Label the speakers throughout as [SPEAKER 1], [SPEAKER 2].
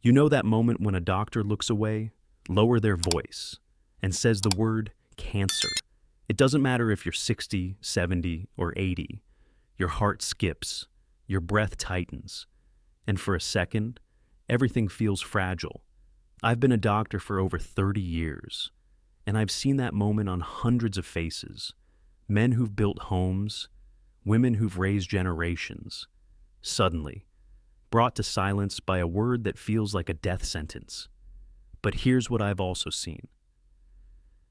[SPEAKER 1] You know that moment when a doctor looks away, lower their voice, and says the word cancer. It doesn't matter if you're 60, 70, or 80. Your heart skips, your breath tightens, and for a second, everything feels fragile. I've been a doctor for over 30 years, and I've seen that moment on hundreds of faces. Men who've built homes, women who've raised generations. Suddenly, brought to silence by a word that feels like a death sentence. But here's what I've also seen.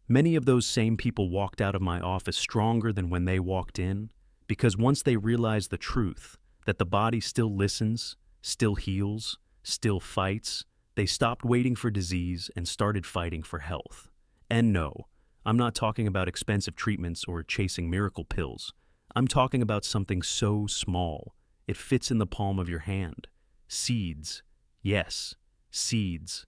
[SPEAKER 1] Many of those same people walked out of my office stronger than when they walked in, because once they realized the truth, that the body still listens, still heals, still fights, they stopped waiting for disease and started fighting for health. And no, I'm not talking about expensive treatments or chasing miracle pills. I'm talking about something so small, it fits in the palm of your hand. Seeds. Yes, seeds.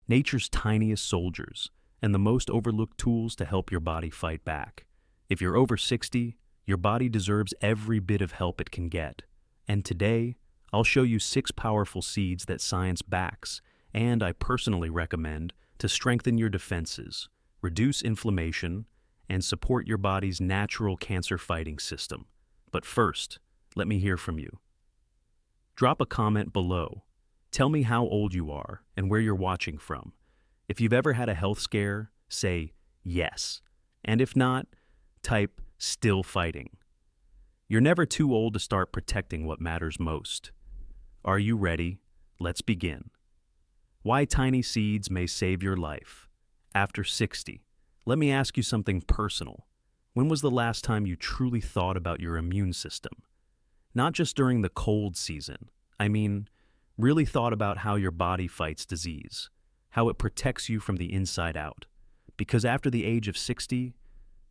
[SPEAKER 1] Nature's tiniest soldiers, and the most overlooked tools to help your body fight back. If you're over 60, your body deserves every bit of help it can get. And today, I'll show you 6 powerful seeds that science backs, and I personally recommend to strengthen your defenses, reduce inflammation, and support your body's natural cancer-fighting system. But first, let me hear from you. Drop a comment below. Tell me how old you are and where you're watching from. If you've ever had a health scare, say yes. And if not, type still fighting. You're never too old to start protecting what matters most. Are you ready? Let's begin. Why tiny seeds may save your life. After 60, let me ask you something personal. When was the last time you truly thought about your immune system? Not just during the cold season. I mean, really thought about how your body fights disease, how it protects you from the inside out. Because after the age of 60,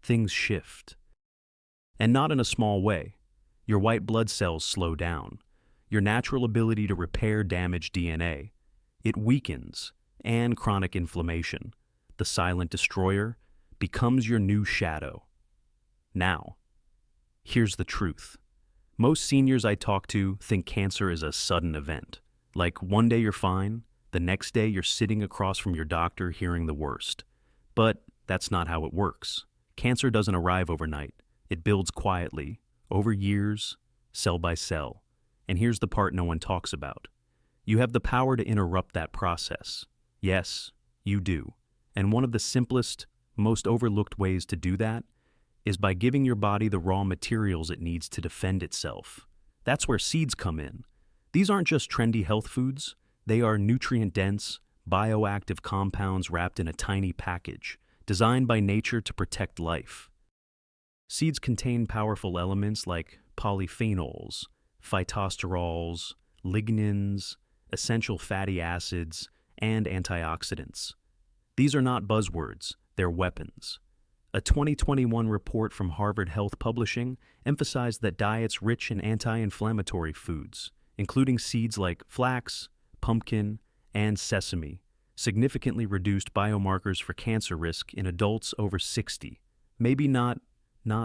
[SPEAKER 1] things shift. And not in a small way. Your white blood cells slow down. Your natural ability to repair damaged DNA. It weakens, and chronic inflammation, the silent destroyer, becomes your new shadow. Now, here's the truth. Most seniors I talk to think cancer is a sudden event. Like one day you're fine, the next day you're sitting across from your doctor hearing the worst. But that's not how it works. Cancer doesn't arrive overnight. It builds quietly, over years, cell by cell. And here's the part no one talks about. You have the power to interrupt that process. Yes, you do. And one of the simplest, most overlooked ways to do that is by giving your body the raw materials it needs to defend itself. That's where seeds come in. These aren't just trendy health foods. They are nutrient-dense, bioactive compounds wrapped in a tiny package, designed by nature to protect life. Seeds contain powerful elements like polyphenols, phytosterols, lignins, essential fatty acids, and antioxidants. These are not buzzwords, they're weapons. A 2021 report from Harvard Health Publishing emphasized that diets rich in anti-inflammatory foods, including seeds like flax, pumpkin, and sesame, significantly reduced biomarkers for cancer risk in adults over 60. Maybe not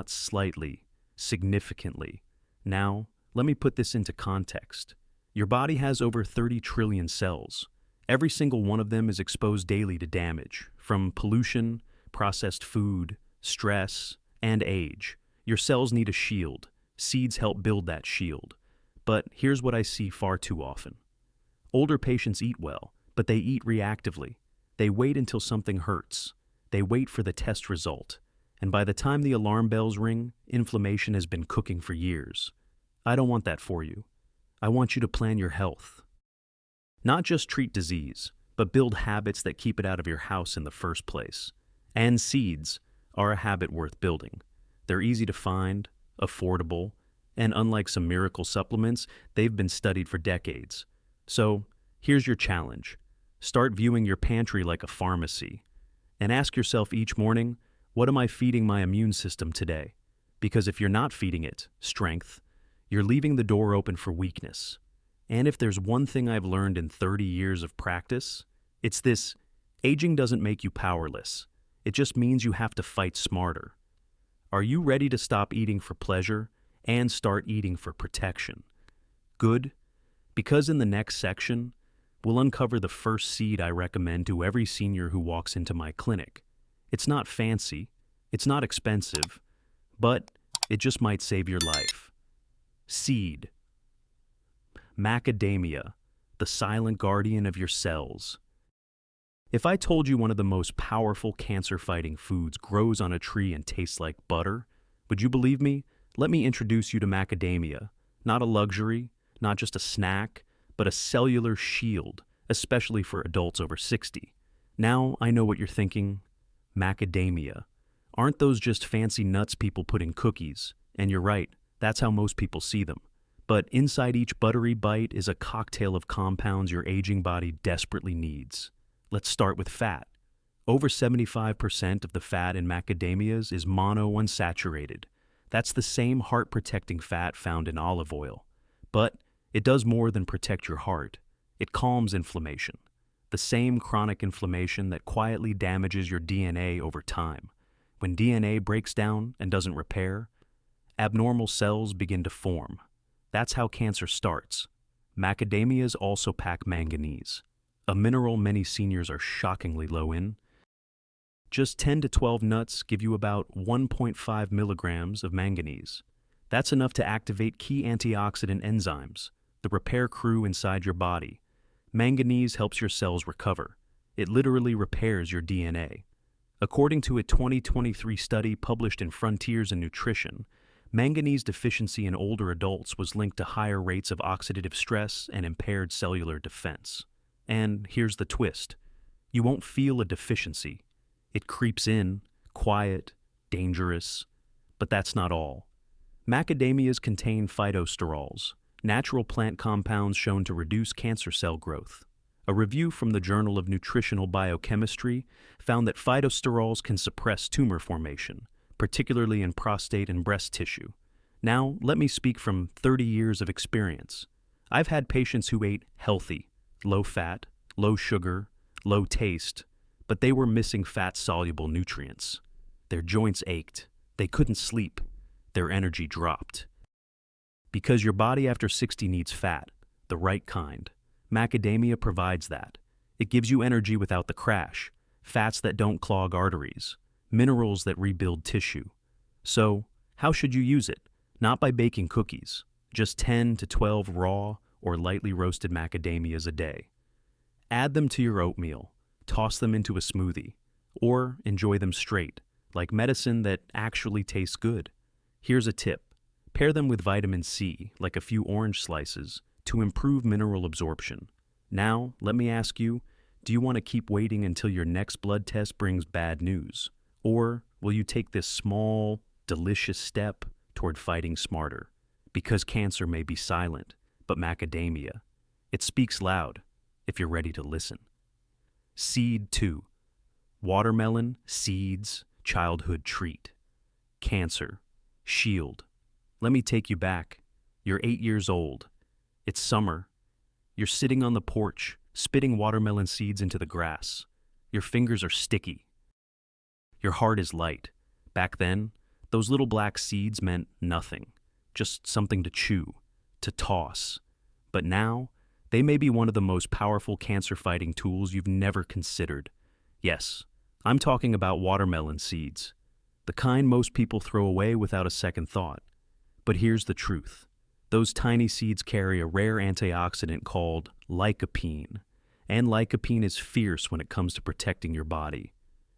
[SPEAKER 1] slightly, significantly. Now, let me put this into context. Your body has over 30 trillion cells. Every single one of them is exposed daily to damage, from pollution, processed food, stress, and age. Your cells need a shield. Seeds help build that shield. But here's what I see far too often. Older patients eat well, but they eat reactively. They wait until something hurts. They wait for the test result. And by the time the alarm bells ring, inflammation has been cooking for years. I don't want that for you. I want you to plan your health. Not just treat disease, but build habits that keep it out of your house in the first place. And seeds are a habit worth building. They're easy to find, affordable, and unlike some miracle supplements, they've been studied for decades. So, here's your challenge. Start viewing your pantry like a pharmacy. And ask yourself each morning, what am I feeding my immune system today? Because if you're not feeding it strength, you're leaving the door open for weakness. And if there's one thing I've learned in 30 years of practice, it's this: aging doesn't make you powerless. It just means you have to fight smarter. Are you ready to stop eating for pleasure and start eating for protection? Good, because in the next section, we'll uncover the first seed I recommend to every senior who walks into my clinic. It's not fancy, it's not expensive, but it just might save your life. Seed. Macadamia, the silent guardian of your cells. If I told you one of the most powerful cancer-fighting foods grows on a tree and tastes like butter, would you believe me? Let me introduce you to macadamia. Not a luxury, not just a snack, but a cellular shield, especially for adults over 60. Now I know what you're thinking. Macadamia. Aren't those just fancy nuts people put in cookies? And you're right, that's how most people see them. But inside each buttery bite is a cocktail of compounds your aging body desperately needs. Let's start with fat. Over 75% of the fat in macadamias is monounsaturated. That's the same heart-protecting fat found in olive oil. But it does more than protect your heart. It calms inflammation, the same chronic inflammation that quietly damages your DNA over time. When DNA breaks down and doesn't repair, abnormal cells begin to form. That's how cancer starts. Macadamias also pack manganese, a mineral many seniors are shockingly low in. Just 10 to 12 nuts give you about 1.5 milligrams of manganese. That's enough to activate key antioxidant enzymes, the repair crew inside your body. Manganese helps your cells recover. It literally repairs your DNA. According to a 2023 study published in Frontiers in Nutrition, manganese deficiency in older adults was linked to higher rates of oxidative stress and impaired cellular defense. And here's the twist. You won't feel a deficiency. It creeps in, quiet, dangerous. But that's not all. Macadamias contain phytosterols, natural plant compounds shown to reduce cancer cell growth. A review from the Journal of Nutritional Biochemistry found that phytosterols can suppress tumor formation, particularly in prostate and breast tissue. Now, let me speak from 30 years of experience. I've had patients who ate healthy, low fat, low sugar, low taste, but they were missing fat-soluble nutrients. Their joints ached, they couldn't sleep, their energy dropped. Because your body after 60 needs fat, the right kind. Macadamia provides that. It gives you energy without the crash, fats that don't clog arteries, minerals that rebuild tissue. So, how should you use it? Not by baking cookies, just 10 to 12 raw or lightly roasted macadamias a day. Add them to your oatmeal, toss them into a smoothie, or enjoy them straight, like medicine that actually tastes good. Here's a tip. Pair them with vitamin C, like a few orange slices, to improve mineral absorption. Now, let me ask you, do you want to keep waiting until your next blood test brings bad news? Or will you take this small, delicious step toward fighting smarter? Because cancer may be silent, but macadamia, it speaks loud if you're ready to listen. Seed 2. Watermelon, seeds, childhood treat. Cancer, shield. Let me take you back. You're 8 years old. It's summer. You're sitting on the porch, spitting watermelon seeds into the grass. Your fingers are sticky. Your heart is light. Back then, those little black seeds meant nothing, just something to chew, to toss. But now, they may be one of the most powerful cancer-fighting tools you've never considered. Yes, I'm talking about watermelon seeds, the kind most people throw away without a second thought. But here's the truth. Those tiny seeds carry a rare antioxidant called lycopene, and lycopene is fierce when it comes to protecting your body.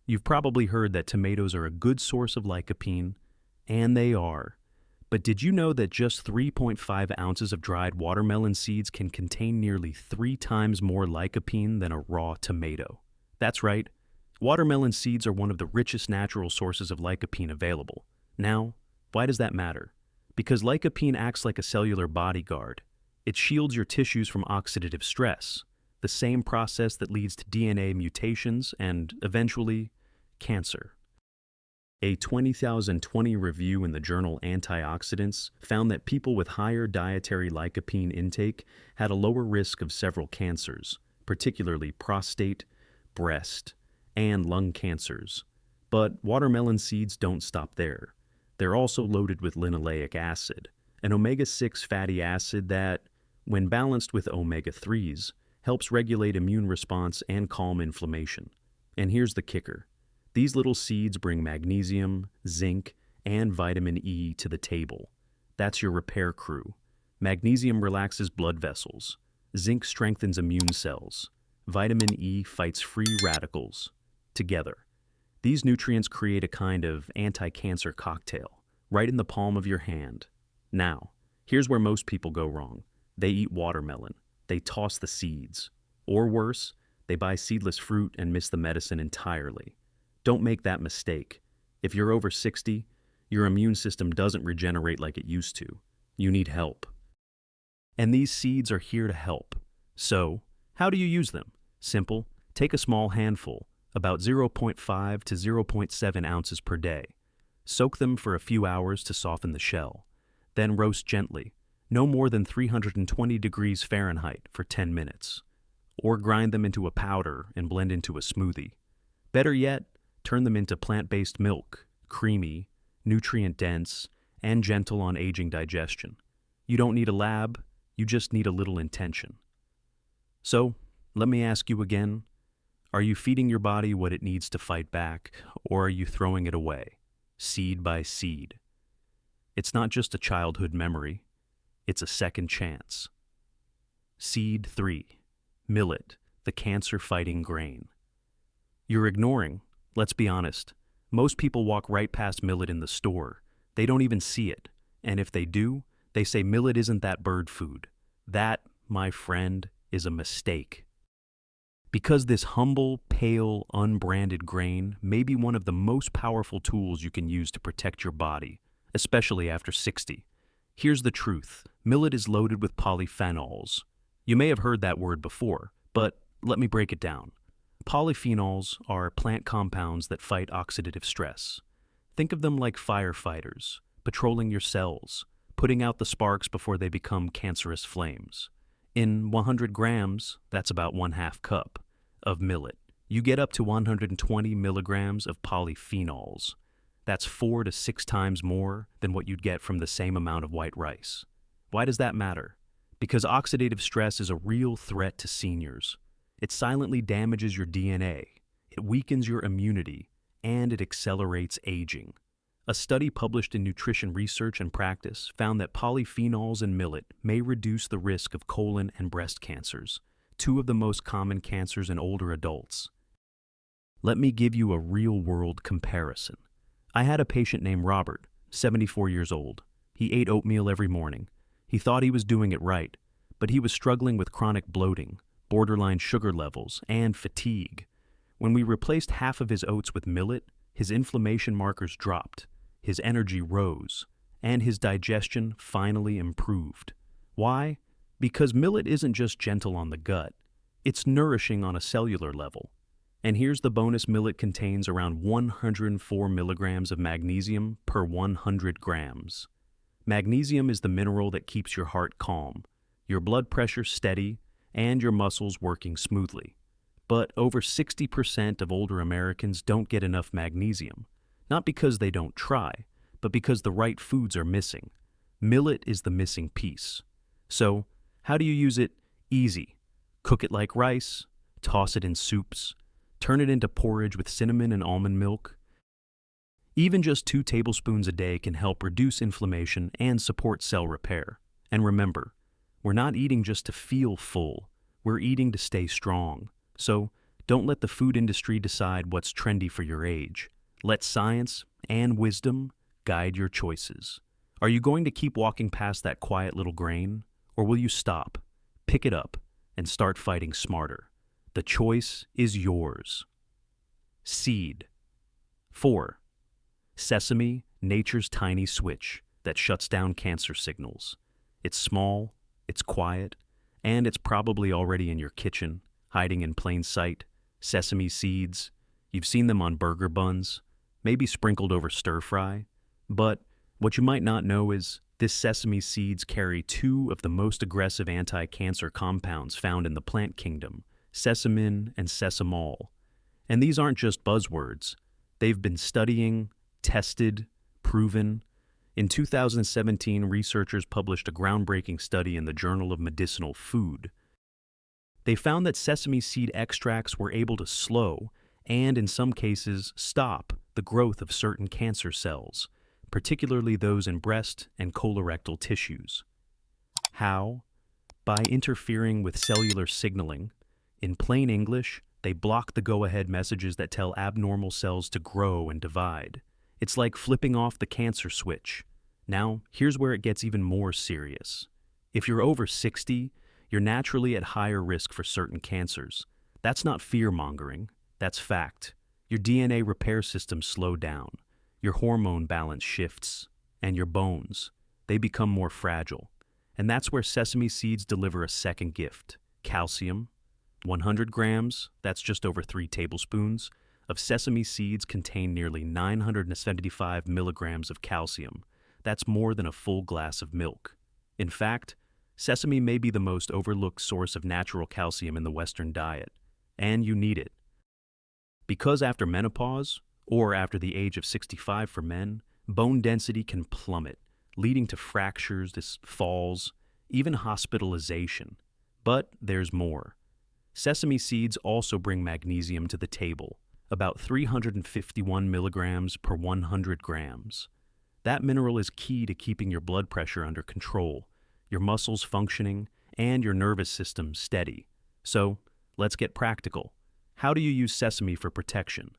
[SPEAKER 1] You've probably heard that tomatoes are a good source of lycopene, and they are. But did you know that just 3.5 ounces of dried watermelon seeds can contain nearly 3 times more lycopene than a raw tomato? That's right. Watermelon seeds are one of the richest natural sources of lycopene available. Now, why does that matter? Because lycopene acts like a cellular bodyguard. It shields your tissues from oxidative stress, the same process that leads to DNA mutations and, eventually, cancer. A 2020 review in the journal Antioxidants found that people with higher dietary lycopene intake had a lower risk of several cancers, particularly prostate, breast, and lung cancers. But watermelon seeds don't stop there. They're also loaded with linoleic acid, an omega-6 fatty acid that, when balanced with omega-3s, helps regulate immune response and calm inflammation. And here's the kicker. These little seeds bring magnesium, zinc, and vitamin E to the table. That's your repair crew. Magnesium relaxes blood vessels. Zinc strengthens immune cells. Vitamin E fights free radicals. Together, these nutrients create a kind of anti-cancer cocktail, right in the palm of your hand. Now, here's where most people go wrong. They eat watermelon. They toss the seeds. Or worse, they buy seedless fruit and miss the medicine entirely. Don't make that mistake. If you're over 60, your immune system doesn't regenerate like it used to. You need help. And these seeds are here to help. So, how do you use them? Simple. Take a small handful, about 0.5 to 0.7 ounces per day. Soak them for a few hours to soften the shell. Then roast gently, no more than 320 degrees Fahrenheit for 10 minutes. Or grind them into a powder and blend into a smoothie. Better yet, turn them into plant-based milk, creamy, nutrient-dense, and gentle on aging digestion. You don't need a lab, you just need a little intention. So, let me ask you again, are you feeding your body what it needs to fight back, or are you throwing it away, seed by seed? It's not just a childhood memory, it's a second chance. Seed 3. Millet, the cancer-fighting grain. You're ignoring, let's be honest. Most people walk right past millet in the store. They don't even see it. And if they do, they say millet isn't that bird food. That, my friend, is a mistake. Because this humble, pale, unbranded grain may be one of the most powerful tools you can use to protect your body, especially after 60. Here's the truth. Millet is loaded with polyphenols. You may have heard that word before, but let me break it down. Polyphenols are plant compounds that fight oxidative stress. Think of them like firefighters, patrolling your cells, putting out the sparks before they become cancerous flames. In 100 grams, that's about 1/2 cup, of millet, you get up to 120 milligrams of polyphenols. That's 4 to 6 times more than what you'd get from the same amount of white rice. Why does that matter? Because oxidative stress is a real threat to seniors. It silently damages your DNA, it weakens your immunity, and it accelerates aging. A study published in Nutrition Research and Practice found that polyphenols in millet may reduce the risk of colon and breast cancers, two of the most common cancers in older adults. Let me give you a real-world comparison. I had a patient named Robert, 74 years old. He ate oatmeal every morning. He thought he was doing it right, but he was struggling with chronic bloating, borderline sugar levels, and fatigue. When we replaced half of his oats with millet, his inflammation markers dropped, his energy rose, and his digestion finally improved. Why? Because millet isn't just gentle on the gut, it's nourishing on a cellular level. And here's the bonus: millet contains around 104 milligrams of magnesium per 100 grams. Magnesium is the mineral that keeps your heart calm, your blood pressure steady, and your muscles working smoothly. But over 60% of older Americans don't get enough magnesium, not because they don't try, but because the right foods are missing. Millet is the missing piece. So, how do you use it? Easy. Cook it like rice, toss it in soups, turn it into porridge with cinnamon and almond milk. Even just 2 tablespoons a day can help reduce inflammation and support cell repair. And remember, we're not eating just to feel full, we're eating to stay strong. So, don't let the food industry decide what's trendy for your age. Let science and wisdom guide your choices. Are you going to keep walking past that quiet little grain? Or will you stop, pick it up, and start fighting smarter? The choice is yours. Seed. 4. Sesame, nature's tiny switch that shuts down cancer signals. It's small, it's quiet, and it's probably already in your kitchen, hiding in plain sight. Sesame seeds. You've seen them on burger buns, maybe sprinkled over stir-fry. But what you might not know is this sesame seeds carry 2 of the most aggressive anti-cancer compounds found in the plant kingdom, sesamin and sesamol. And these aren't just buzzwords. They've been studying, tested, proven. In 2017, researchers published a groundbreaking study in the Journal of Medicinal Food. They found that sesame seed extracts were able to slow, and in some cases stop, the growth of certain cancer cells, particularly those in breast and colorectal tissues. How? By interfering with cellular signaling. In plain English, they block the go-ahead messages that tell abnormal cells to grow and divide. It's like flipping off the cancer switch. Now, here's where it gets even more serious. If you're over 60, you're naturally at higher risk for certain cancers. That's not fear-mongering, that's fact. Your DNA repair systems slow down, your hormone balance shifts, and your bones, they become more fragile. And that's where sesame seeds deliver a second gift: calcium. 100 grams, that's just over 3 tablespoons, of sesame seeds contain nearly 975 milligrams of calcium. That's more than a full glass of milk. In fact, sesame may be the most overlooked source of natural calcium in the Western diet, and you need it. Because after menopause, or after the age of 65 for men, bone density can plummet, leading to fractures, falls, even hospitalization. But there's more. Sesame seeds also bring magnesium to the table, about 351 milligrams per 100 grams. That mineral is key to keeping your blood pressure under control, your muscles functioning, and your nervous system steady. So, let's get practical. How do you use sesame for protection?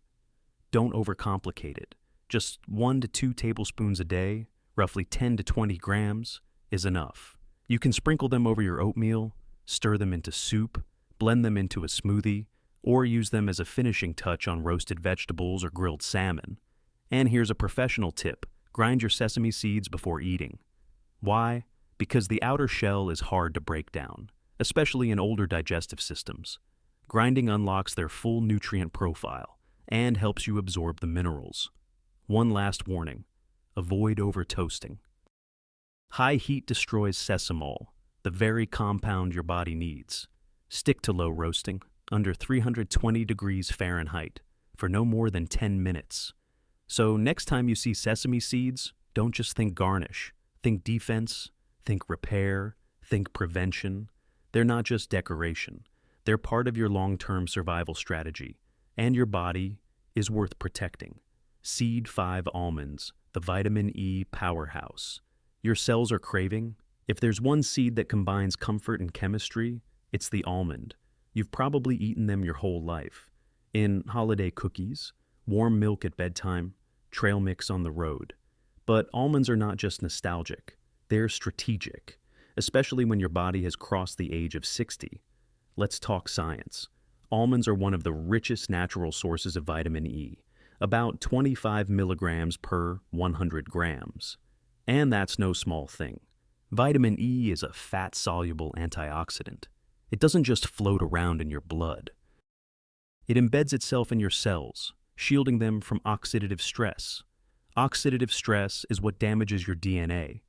[SPEAKER 1] Don't overcomplicate it. Just 1 to 2 tablespoons a day, roughly 10 to 20 grams, is enough. You can sprinkle them over your oatmeal, stir them into soup, blend them into a smoothie, or use them as a finishing touch on roasted vegetables or grilled salmon. And here's a professional tip: grind your sesame seeds before eating. Why? Because the outer shell is hard to break down, especially in older digestive systems. Grinding unlocks their full nutrient profile and helps you absorb the minerals. One last warning: avoid over-toasting. High heat destroys sesamol, the very compound your body needs. Stick to low roasting, under 320 degrees Fahrenheit, for no more than 10 minutes. So next time you see sesame seeds, don't just think garnish. Think defense, think repair, think prevention. They're not just decoration. They're part of your long-term survival strategy, and your body is worth protecting. Seed 5 almonds, the vitamin E powerhouse. Your cells are craving. If there's one seed that combines comfort and chemistry, it's the almond. You've probably eaten them your whole life. In holiday cookies, warm milk at bedtime, trail mix on the road. But almonds are not just nostalgic. They're strategic, especially when your body has crossed the age of 60. Let's talk science. Almonds are one of the richest natural sources of vitamin E, about 25 milligrams per 100 grams. And that's no small thing. Vitamin E is a fat-soluble antioxidant. It doesn't just float around in your blood. It embeds itself in your cells, shielding them from oxidative stress. Oxidative stress is what damages your DNA.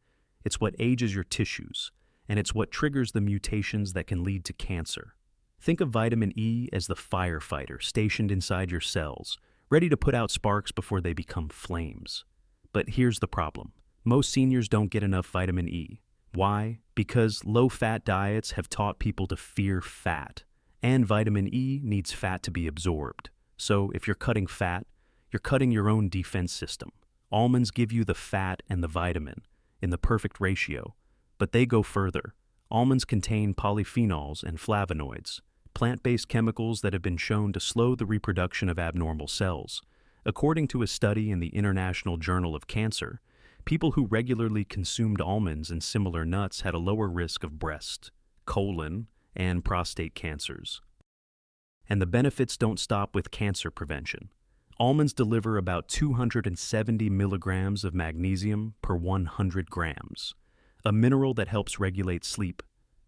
[SPEAKER 1] It's what ages your tissues, and it's what triggers the mutations that can lead to cancer. Think of vitamin E as the firefighter stationed inside your cells, ready to put out sparks before they become flames. But here's the problem. Most seniors don't get enough vitamin E. Why? Because low-fat diets have taught people to fear fat, and vitamin E needs fat to be absorbed. So if you're cutting fat, you're cutting your own defense system. Almonds give you the fat and the vitamin in the perfect ratio, but they go further. Almonds contain polyphenols and flavonoids, plant-based chemicals that have been shown to slow the reproduction of abnormal cells. According to a study in the International Journal of Cancer, people who regularly consumed almonds and similar nuts had a lower risk of breast, colon, and prostate cancers. And the benefits don't stop with cancer prevention. Almonds deliver about 270 milligrams of magnesium per 100 grams, a mineral that helps regulate sleep,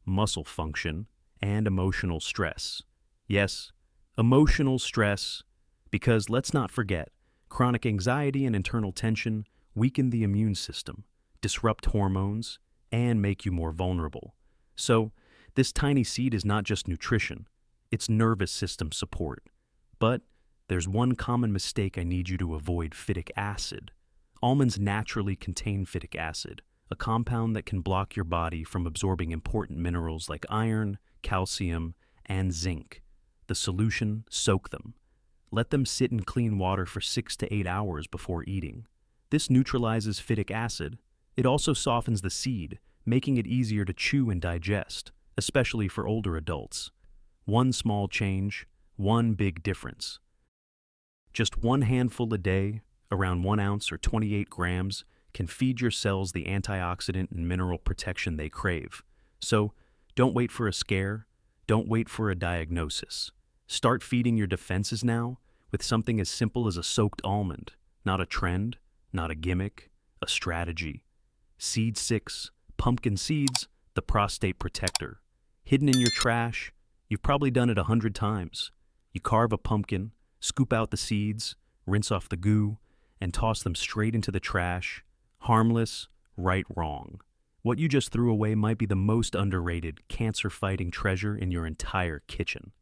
[SPEAKER 1] muscle function, and emotional stress. Yes, emotional stress, because let's not forget, chronic anxiety and internal tension weaken the immune system, disrupt hormones, and make you more vulnerable. So, this tiny seed is not just nutrition, it's nervous system support. But there's one common mistake I need you to avoid: phytic acid. Almonds naturally contain phytic acid, a compound that can block your body from absorbing important minerals like iron, calcium, and zinc. The solution: soak them. Let them sit in clean water for 6 to 8 hours before eating. This neutralizes phytic acid. It also softens the seed, making it easier to chew and digest, especially for older adults. One small change, one big difference. Just one handful a day, around 1 ounce or 28 grams, can feed your cells the antioxidant and mineral protection they crave. So, don't wait for a scare. Don't wait for a diagnosis. Start feeding your defenses now with something as simple as a soaked almond. Not a trend, not a gimmick, a strategy. Seed 6, pumpkin seeds, the prostate protector. Hidden in your trash, you've probably done it 100 times. You carve a pumpkin, scoop out the seeds, rinse off the goo, and toss them straight into the trash. Harmless, right, wrong. What you just threw away might be the most underrated cancer-fighting treasure in your entire kitchen.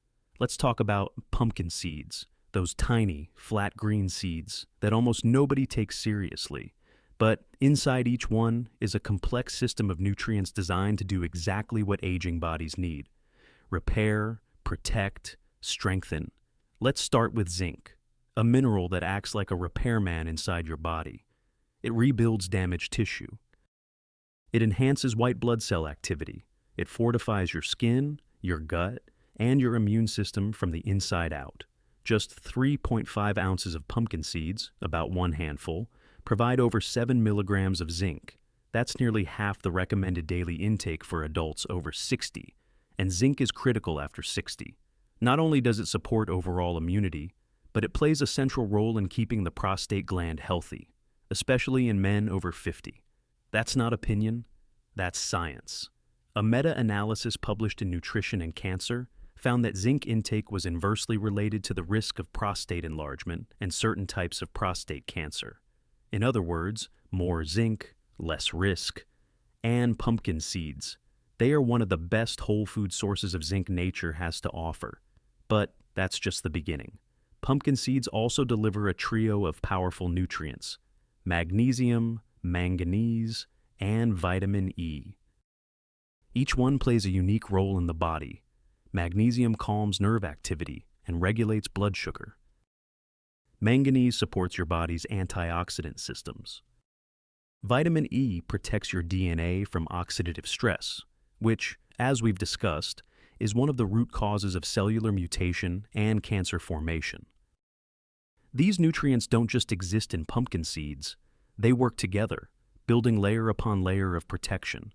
[SPEAKER 1] Let's talk about pumpkin seeds, those tiny, flat green seeds that almost nobody takes seriously. But inside each one is a complex system of nutrients designed to do exactly what aging bodies need: repair, protect, strengthen. Let's start with zinc, a mineral that acts like a repairman inside your body. It rebuilds damaged tissue. It enhances white blood cell activity. It fortifies your skin, your gut, and your immune system from the inside out. Just 3.5 ounces of pumpkin seeds, about 1 handful, provide over 7 milligrams of zinc. That's nearly half the recommended daily intake for adults over 60, and zinc is critical after 60. Not only does it support overall immunity, but it plays a central role in keeping the prostate gland healthy, especially in men over 50. That's not opinion, that's science. A meta-analysis published in Nutrition and Cancer found that zinc intake was inversely related to the risk of prostate enlargement and certain types of prostate cancer. In other words, more zinc, less risk. And pumpkin seeds. They are one of the best whole food sources of zinc nature has to offer. But that's just the beginning. Pumpkin seeds also deliver a trio of powerful nutrients: magnesium, manganese, and vitamin E. Each one plays a unique role in the body. Magnesium calms nerve activity and regulates blood sugar. Manganese supports your body's antioxidant systems. Vitamin E protects your DNA from oxidative stress, which, as we've discussed, is one of the root causes of cellular mutation and cancer formation. These nutrients don't just exist in pumpkin seeds. They work together, building layer upon layer of protection.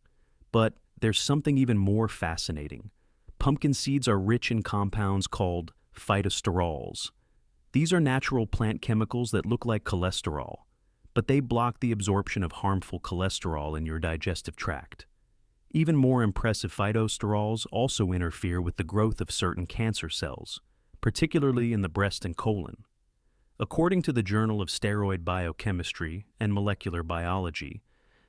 [SPEAKER 1] But there's something even more fascinating. Pumpkin seeds are rich in compounds called phytosterols. These are natural plant chemicals that look like cholesterol, but they block the absorption of harmful cholesterol in your digestive tract. Even more impressive, phytosterols also interfere with the growth of certain cancer cells, particularly in the breast and colon. According to the Journal of Steroid Biochemistry and Molecular Biology,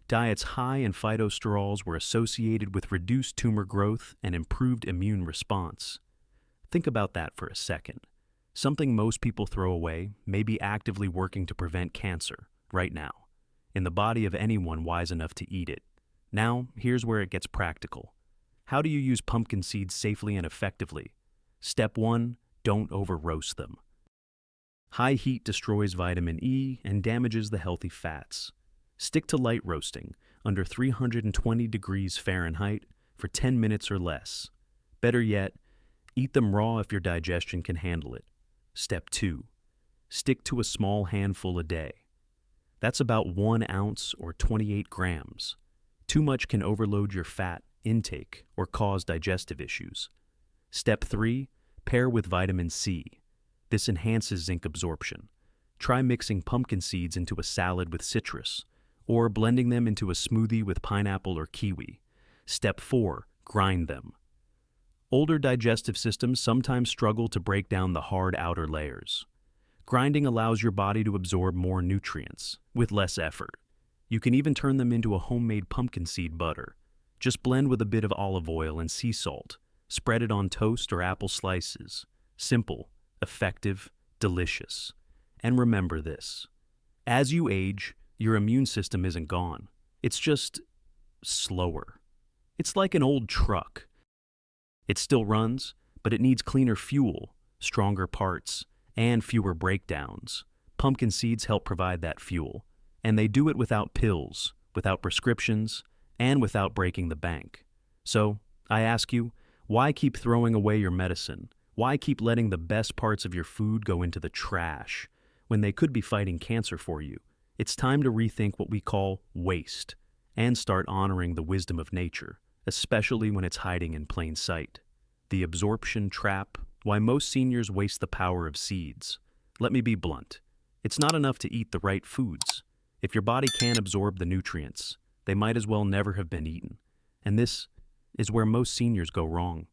[SPEAKER 1] diets high in phytosterols were associated with reduced tumor growth and improved immune response. Think about that for a second. Something most people throw away may be actively working to prevent cancer right now, in the body of anyone wise enough to eat it. Now, here's where it gets practical. How do you use pumpkin seeds safely and effectively? Step 1, don't over-roast them. High heat destroys vitamin E and damages the healthy fats. Stick to light roasting, under 320 degrees Fahrenheit, for 10 minutes or less. Better yet, eat them raw if your digestion can handle it. Step 2, stick to a small handful a day. That's about 1 ounce or 28 grams. Too much can overload your fat intake or cause digestive issues. Step 3, pair with vitamin C. This enhances zinc absorption. Try mixing pumpkin seeds into a salad with citrus, or blending them into a smoothie with pineapple or kiwi. Step 4, grind them. Older digestive systems sometimes struggle to break down the hard outer layers. Grinding allows your body to absorb more nutrients with less effort. You can even turn them into a homemade pumpkin seed butter. Just blend with a bit of olive oil and sea salt. Spread it on toast or apple slices. Simple, effective, delicious. And remember this: as you age, your immune system isn't gone. It's just slower. It's like an old truck. It still runs, but it needs cleaner fuel, stronger parts, and fewer breakdowns. Pumpkin seeds help provide that fuel, and they do it without pills, without prescriptions, and without breaking the bank. So, I ask you, why keep throwing away your medicine? Why keep letting the best parts of your food go into the trash when they could be fighting cancer for you? It's time to rethink what we call waste and start honoring the wisdom of nature, especially when it's hiding in plain sight. The absorption trap, why most seniors waste the power of seeds. Let me be blunt. It's not enough to eat the right foods. If your body can't absorb the nutrients, they might as well never have been eaten. And this is where most seniors go wrong.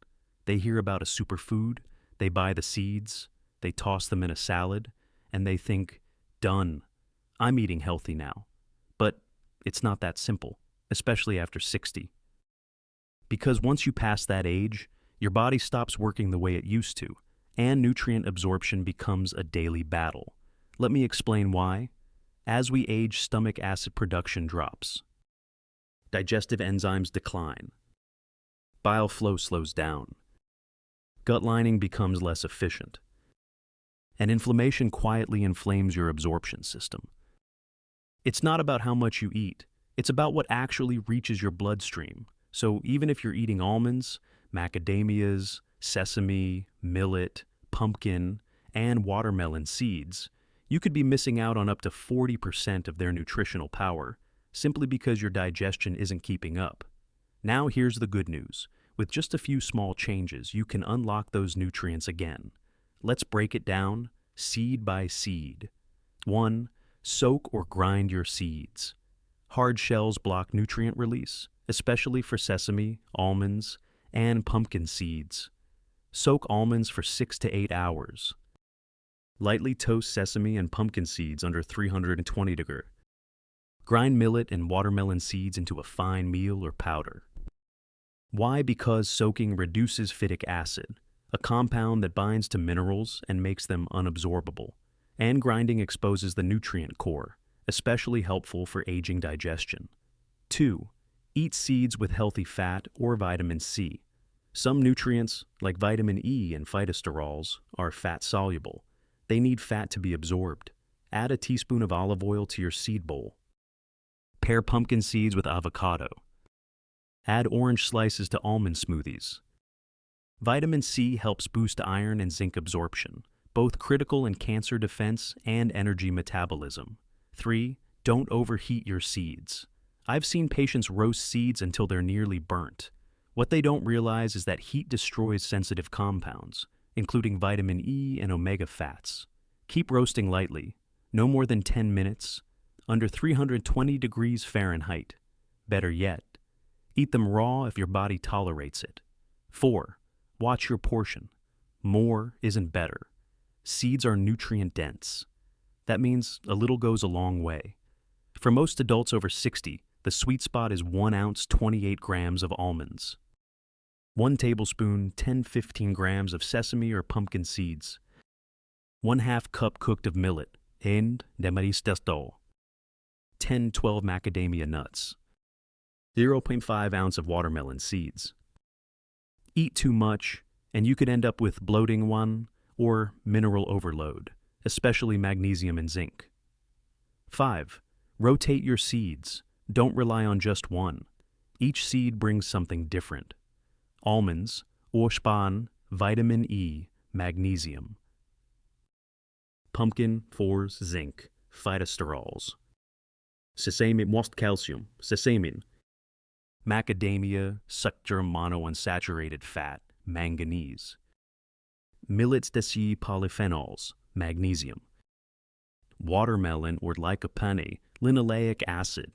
[SPEAKER 1] They hear about a superfood, they buy the seeds, they toss them in a salad, and they think, done, I'm eating healthy now. But it's not that simple, especially after 60. Because once you pass that age, your body stops working the way it used to, and nutrient absorption becomes a daily battle. Let me explain why. As we age, stomach acid production drops. Digestive enzymes decline. Bile flow slows down. Gut lining becomes less efficient. And inflammation quietly inflames your absorption system. It's not about how much you eat. It's about what actually reaches your bloodstream. So even if you're eating almonds, macadamias, sesame, millet, pumpkin, and watermelon seeds, you could be missing out on up to 40% of their nutritional power simply because your digestion isn't keeping up. Now here's the good news. With just a few small changes, you can unlock those nutrients again. Let's break it down seed by seed. 1. Soak or grind your seeds. Hard shells block nutrient release, especially for sesame, almonds, and pumpkin seeds. Soak almonds for 6 to 8 hours. Lightly toast sesame and pumpkin seeds under 320 degrees. Grind millet and watermelon seeds into a fine meal or powder. Why? Because soaking reduces phytic acid, a compound that binds to minerals and makes them unabsorbable, and grinding exposes the nutrient core, especially helpful for aging digestion. 2. Eat seeds with healthy fat or vitamin C. Some nutrients, like vitamin E and phytosterols, are fat-soluble. They need fat to be absorbed. Add a teaspoon of olive oil to your seed bowl. Pair pumpkin seeds with avocado. Add orange slices to almond smoothies. Vitamin C helps boost iron and zinc absorption, both critical in cancer defense and energy metabolism. 3. Don't overheat your seeds. I've seen patients roast seeds until they're nearly burnt. What they don't realize is that heat destroys sensitive compounds, including vitamin E and omega fats. Keep roasting lightly, no more than 10 minutes, under 320 degrees Fahrenheit. Better yet, eat them raw if your body tolerates it. 4. Watch your portion. More isn't better. Seeds are nutrient dense. That means a little goes a long way. For most adults over 60, the sweet spot is 1 ounce, 28 grams of almonds. 1 tablespoon, 10-15 grams of sesame or pumpkin seeds. 1/2 cup cooked of millet, and de maíz tostado. 10-12 macadamia nuts. 0.5 ounce of watermelon seeds. Eat too much, and you could end up with bloating or mineral overload, especially magnesium and zinc. 5. Rotate your seeds. Don't rely on just one. Each seed brings something different. Almonds, Orspan, vitamin E, magnesium. Pumpkin, fors, zinc, phytosterols. Sesame, most calcium, sesame. Macadamia, sucre monounsaturated fat, manganese. Millets deci polyphenols, magnesium. Watermelon or lycopene, linoleic acid.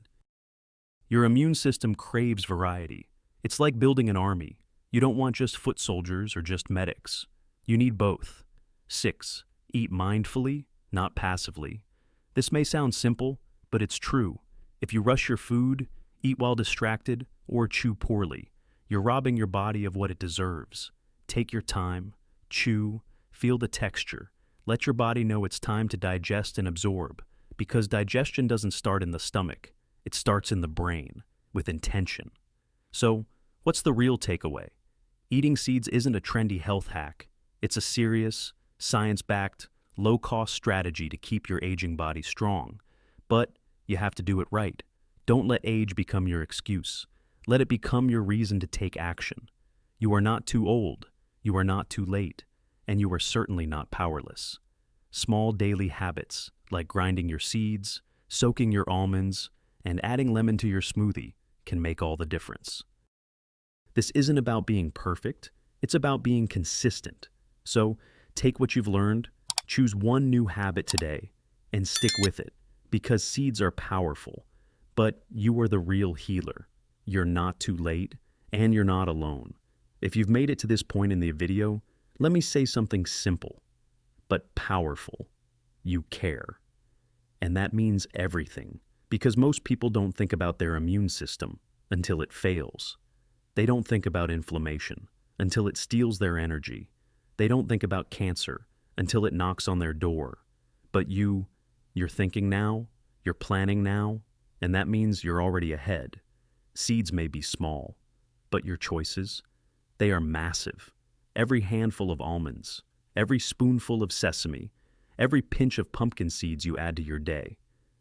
[SPEAKER 1] Your immune system craves variety. It's like building an army. You don't want just foot soldiers or just medics. You need both. 6. Eat mindfully, not passively. This may sound simple, but it's true. If you rush your food, eat while distracted, or chew poorly, you're robbing your body of what it deserves. Take your time, chew, feel the texture. Let your body know it's time to digest and absorb, because digestion doesn't start in the stomach. It starts in the brain, with intention. So, what's the real takeaway? Eating seeds isn't a trendy health hack. It's a serious, science-backed, low-cost strategy to keep your aging body strong. But you have to do it right. Don't let age become your excuse. Let it become your reason to take action. You are not too old, you are not too late, and you are certainly not powerless. Small daily habits, like grinding your seeds, soaking your almonds, and adding lemon to your smoothie, can make all the difference. This isn't about being perfect, it's about being consistent. So, take what you've learned, choose one new habit today, and stick with it, because seeds are powerful. But you are the real healer. You're not too late, and you're not alone. If you've made it to this point in the video, let me say something simple, but powerful. You care. And that means everything, because most people don't think about their immune system until it fails. They don't think about inflammation until it steals their energy. They don't think about cancer until it knocks on their door. But you're thinking now, you're planning now, and that means you're already ahead. Seeds may be small, but your choices, they are massive. Every handful of almonds, every spoonful of sesame, every pinch of pumpkin seeds you add to your day.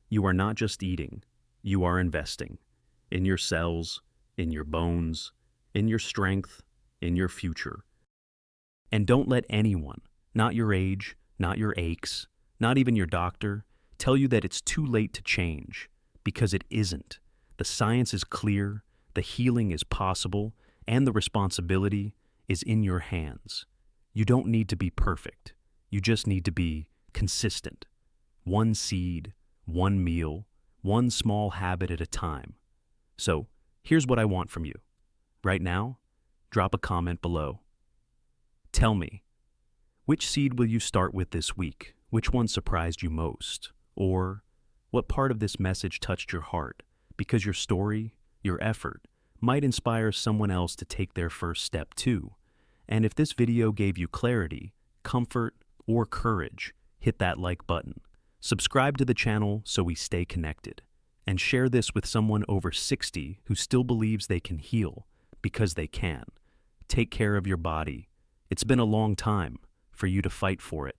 [SPEAKER 1] You are not just eating, you are investing. In your cells, in your bones, in your strength, in your future. And don't let anyone, not your age, not your aches, not even your doctor, tell you that it's too late to change, because it isn't. The science is clear, the healing is possible, and the responsibility is in your hands. You don't need to be perfect. You just need to be consistent. One seed, one meal, one small habit at a time. So, here's what I want from you. Right now, drop a comment below. Tell me, which seed will you start with this week? Which one surprised you most? Or what part of this message touched your heart? Because your story, your effort, might inspire someone else to take their first step too. And if this video gave you clarity, comfort, or courage, hit that like button. Subscribe to the channel so we stay connected. And share this with someone over 60 who still believes they can heal, because they can. Take care of your body. It's been a long time for you to fight for it.